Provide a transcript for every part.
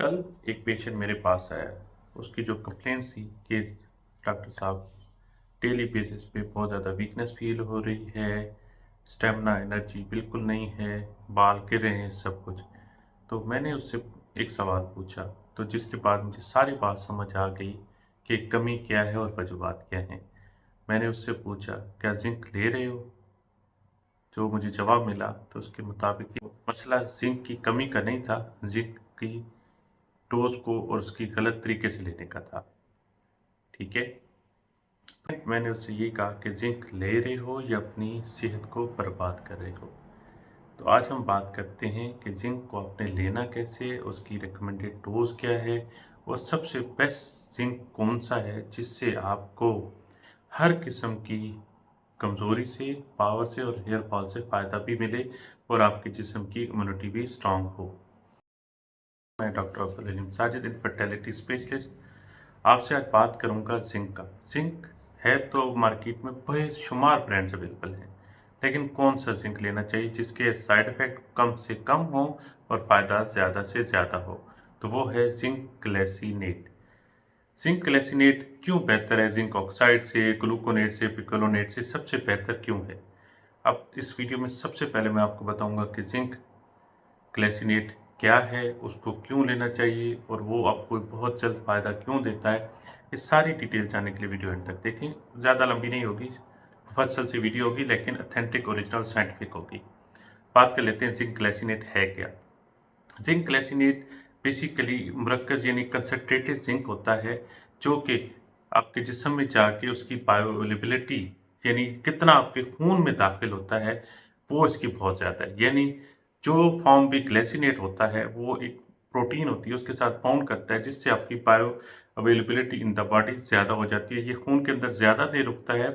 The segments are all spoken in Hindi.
कल एक पेशेंट मेरे पास आया। उसकी जो कंप्लेंट थी कि डॉक्टर साहब डेली बेसिस पे बहुत ज़्यादा वीकनेस फील हो रही है, स्टेमिना एनर्जी बिल्कुल नहीं है, बाल गिर रहे हैं सब कुछ। तो मैंने उससे एक सवाल पूछा, तो जिसके बाद मुझे सारी बात समझ आ गई कि कमी क्या है और वजूहात क्या हैं। मैंने उससे पूछा, क्या जिंक ले रहे हो? जो मुझे जवाब मिला तो उसके मुताबिक ये मसला जिंक की कमी का नहीं था, जिंक की डोज को और उसकी गलत तरीके से लेने का था। ठीक है। मैंने उससे ये कहा कि जिंक ले रहे हो या अपनी सेहत को बर्बाद कर रहे हो। तो आज हम बात करते हैं कि जिंक को आपने लेना कैसे, उसकी रिकमेंडेड डोज क्या है और सबसे बेस्ट जिंक कौन सा है जिससे आपको हर किस्म की कमज़ोरी से, पावर से और हेयर फॉल से फ़ायदा भी मिले और आपके जिस्म की इम्यूनिटी भी स्ट्रांग हो। मैं doctor Abdul Halim Sajid, infertility specialist. आपसे आज बात करूंगा जिंक का। जिंक है तो मार्केट में बेशुमार ब्रांड्स अवेलेबल हैं, लेकिन कौन सा जिंक लेना चाहिए जिसके साइड इफेक्ट कम से कम हो और फ़ायदा ज़्यादा से ज़्यादा हो? तो वो है जिंक ग्लाइसिनेट। जिंक ग्लाइसिनेट क्यों बेहतर है जिंक ऑक्साइड से, ग्लूकोनेट से, पिकोलोनेट से सबसे बेहतर क्यों है? अब इस वीडियो में सबसे पहले मैं आपको बताऊंगा कि जिंक ग्लाइसिनेट क्या है, उसको क्यों लेना चाहिए और वो आपको बहुत जल्द फ़ायदा क्यों देता है। ये सारी डिटेल जानने के लिए वीडियो एंड तक देखें। ज़्यादा लंबी नहीं होगी, मुफस्सल सी वीडियो होगी, लेकिन ऑथेंटिक, ओरिजिनल, साइंटिफिक होगी। बात कर लेते हैं जिंक ग्लाइसिनेट है क्या। जिंक ग्लाइसिनेट बेसिकली मुरक्कज़ यानी कंसनट्रेटेड जिंक होता है, जो कि आपके जिस्म में जाके उसकी बायोअवेलेबिलिटी यानी कितना आपके खून में दाखिल होता है, वो इसकी बहुत ज़्यादा है। यानी जो फॉर्म भी ग्लाइसिनेट होता है वो एक प्रोटीन होती है, उसके साथ बाउंड करता है, जिससे आपकी bio availability in the body ज़्यादा हो जाती है। ये खून के अंदर ज़्यादा देर रुकता है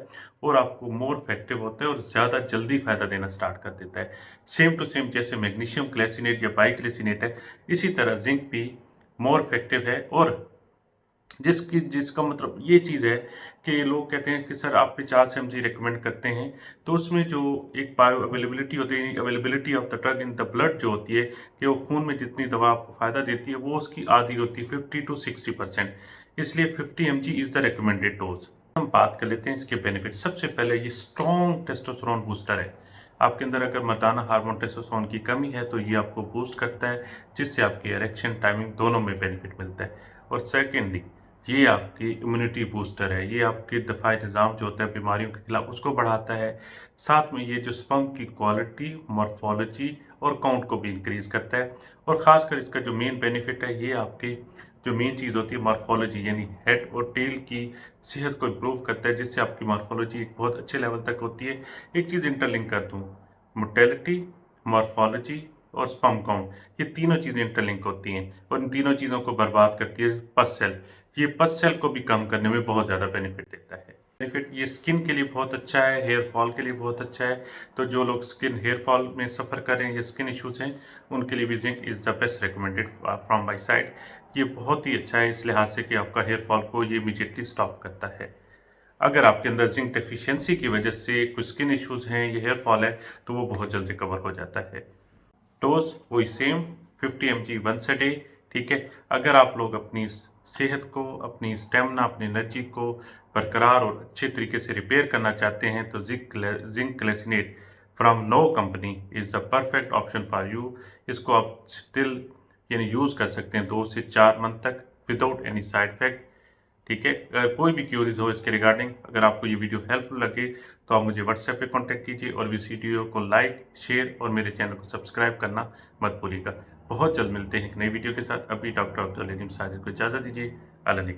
और आपको मोर इफेक्टिव होता है और ज़्यादा जल्दी फ़ायदा देना स्टार्ट कर देता है। सेम टू सेम जैसे मैग्नीशियम ग्लाइसिनेट या बाइग्लिसिनेट है, इसी तरह जिंक भी मोर इफेक्टिव है। और जिसका मतलब ये चीज़ है कि लोग कहते हैं कि सर आप 50 एमजी रिकमेंड करते हैं, तो उसमें जो एक बायो अवेलेबिलिटी होती है, availability of the drug in the blood जो होती है, कि वो खून में जितनी दवा आपको फ़ायदा देती है वो उसकी आधी होती है 50 टू 60%। इसलिए 50 MG is the recommended dose. हम बात कर लेते हैं इसके बेनिफिट। सबसे पहले ये स्ट्रॉन्ग टेस्टोस्टेरोन बूस्टर है। आपके अंदर अगर मर्दाना हार्मोन टेस्टोस्टेरोन की कमी है तो ये आपको बूस्ट करता है, जिससे आपकी इरेक्शन टाइमिंग दोनों में बेनिफिट मिलता है। और सेकेंडली ये आपकी इम्यूनिटी बूस्टर है, ये आपके दफाई निज़ाम जो होता है बीमारियों के खिलाफ उसको बढ़ाता है। साथ में ये जो स्पर्म की क्वालिटी, मॉर्फोलॉजी और काउंट को भी इंक्रीज करता है। और ख़ासकर इसका जो मेन बेनिफिट है, ये आपकी जो मेन चीज़ होती है मॉर्फोलॉजी यानी हेड और टेल की सेहत को इम्प्रूव करता है, जिससे आपकी मॉर्फोलॉजी एक बहुत अच्छे लेवल तक होती है। एक चीज़ इंटरलिंक कर दूँ, मोटेलिटी, मॉर्फोलॉजी और स्पर्म काउंट, ये तीनों चीज़ें इंटरलिंक होती हैं और इन तीनों चीज़ों को बर्बाद करती है पस सेल। ये पस सेल को भी कम करने में बहुत ज़्यादा बेनिफिट देता है। बेनिफिट ये स्किन के लिए बहुत अच्छा है, हेयर फॉल के लिए बहुत अच्छा है। तो जो लोग स्किन हेयर फॉल में सफ़र कर रहे हैं या स्किन इश्यूज़ हैं, उनके लिए भी zinc is the best recommended from my side. ये बहुत ही अच्छा है इस लिहाज से कि आपका हेयर फॉल को ये इमीडिएटली स्टॉप करता है। अगर आपके अंदर जिंक डेफिशिएंसी की वजह से कुछ स्किन इश्यूज़ हैं या हेयर फॉल है, तो वो बहुत जल्द रिकवर हो जाता है। डोज वही same 50 mg once a day. ठीक है। अगर आप लोग अपनी सेहत को, अपनी स्टेमिना, अपनी एनर्जी को बरकरार और अच्छे तरीके से रिपेयर करना चाहते हैं, तो zinc glycinate from Now company is the perfect option for you. इसको आप स्टिल यानी यूज़ कर सकते हैं 2 से 4 मंथ तक विदाउट एनी साइड इफेक्ट। ठीक है। अगर कोई भी क्यूरीज हो इसके रिगार्डिंग, अगर आपको ये वीडियो हेल्पफुल लगे, तो आप मुझे व्हाट्सएप पे कांटेक्ट कीजिए और इस वीडियो को लाइक, शेयर और मेरे चैनल को सब्सक्राइब करना मत भूलिएगा। बहुत जल्द मिलते हैं एक नई वीडियो के साथ। अभी डॉक्टर अब्दुल हलीम साजिद को इजाज़त दीजिए। अल्लाह ने